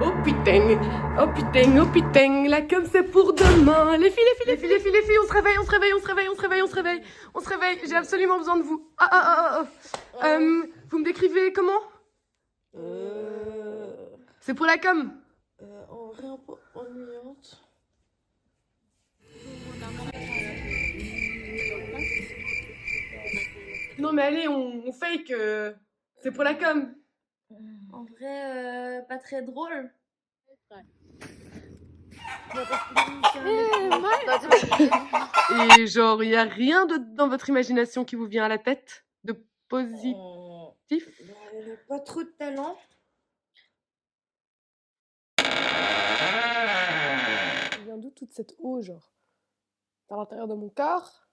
Oh putain, oh putain, oh putain, la com c'est pour demain. Les filles, on se réveille, on se réveille, j'ai absolument besoin de vous. Vous me décrivez comment? C'est pour la com. En vrai, un peu ennuyante. Non mais allez, on fake, c'est pour la com. En vrai, pas très drôle. Et genre, y a rien dans votre imagination qui vous vient à la tête de positif? Elle a pas trop de talent. Elle vient d'où toute cette eau, genre? C'est à l'intérieur de mon corps?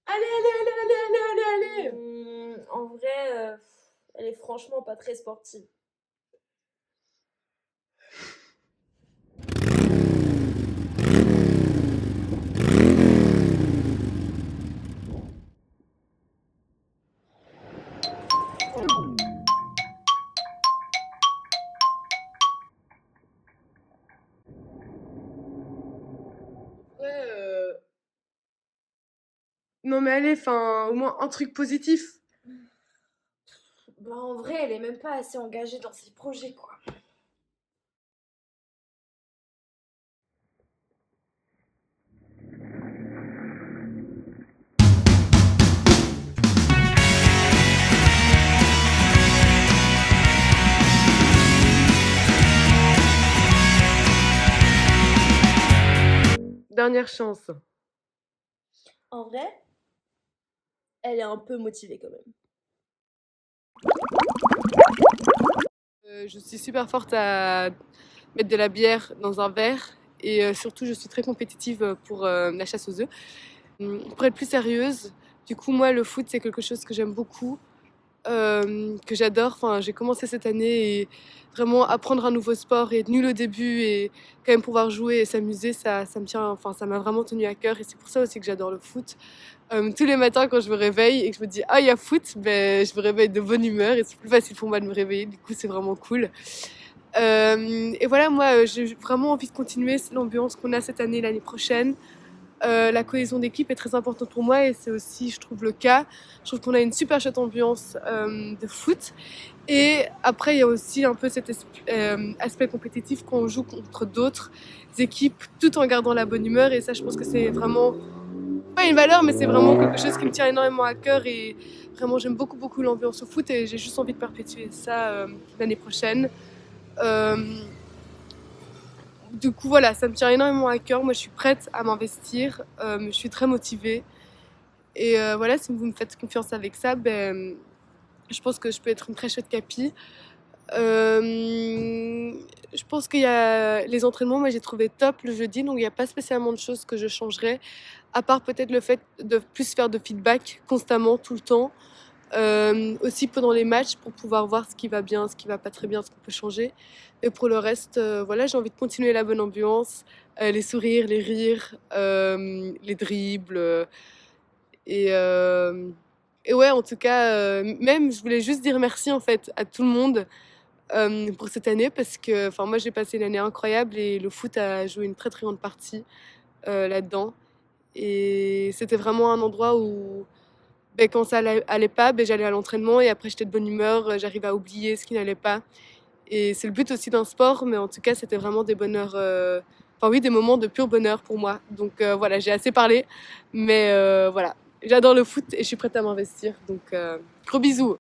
Allez. En vrai, elle est franchement pas très sportive. Ouais, non mais allez, enfin, au moins un truc positif. Bah en vrai, elle est même pas assez engagée dans ses projets, quoi. Dernière chance. En vrai, elle est un peu motivée quand même. Je suis super forte à mettre de la bière dans un verre et surtout je suis très compétitive pour la chasse aux œufs. Pour être plus sérieuse, du coup moi le foot c'est quelque chose que j'aime beaucoup, que j'adore. Enfin, j'ai commencé cette année et vraiment apprendre un nouveau sport et être nulle au début et quand même pouvoir jouer et s'amuser, ça me tient, enfin ça m'a vraiment tenu à cœur et c'est pour ça aussi que j'adore le foot. Tous les matins quand je me réveille et que je me dis ah il y a foot, ben je me réveille de bonne humeur et c'est plus facile pour moi de me réveiller. Du coup c'est vraiment cool. Et voilà, moi j'ai vraiment envie de continuer l'ambiance qu'on a cette année, l'année prochaine. La cohésion d'équipe est très importante pour moi et c'est aussi, je trouve, le cas. Je trouve qu'on a une super chouette ambiance de foot. Et après, il y a aussi un peu cet aspect compétitif quand on joue contre d'autres équipes tout en gardant la bonne humeur. Et ça, je pense que c'est vraiment pas une valeur, mais c'est vraiment quelque chose qui me tient énormément à cœur. Et vraiment, j'aime beaucoup, beaucoup l'ambiance au foot et j'ai juste envie de perpétuer ça l'année prochaine. Euh, du coup, voilà, ça me tient énormément à cœur. Moi, je suis prête à m'investir. Je suis très motivée. Et voilà, si vous me faites confiance avec ça, ben, je pense que je peux être une très chouette capi. Je pense qu'il y a les entraînements, moi j'ai trouvé top le jeudi, donc il n'y a pas spécialement de choses que je changerais, à part peut-être le fait de plus faire de feedback constamment, tout le temps. Aussi pendant les matchs pour pouvoir voir ce qui va bien, ce qui va pas très bien, ce qu'on peut changer. Et pour le reste, voilà, j'ai envie de continuer la bonne ambiance, les sourires, les rires, les dribbles. Et, euh, et ouais, en tout cas, même je voulais juste dire merci en fait à tout le monde pour cette année parce que enfin moi j'ai passé une année incroyable et le foot a joué une très très grande partie là-dedans. Et c'était vraiment un endroit où ben, quand ça allait pas, ben, j'allais à l'entraînement et après j'étais de bonne humeur, j'arrivais à oublier ce qui n'allait pas. Et c'est le but aussi d'un sport, mais en tout cas c'était vraiment des bonheurs, enfin oui, des moments de pur bonheur pour moi. Donc voilà, j'ai assez parlé, mais voilà, j'adore le foot et je suis prête à m'investir. Donc gros bisous.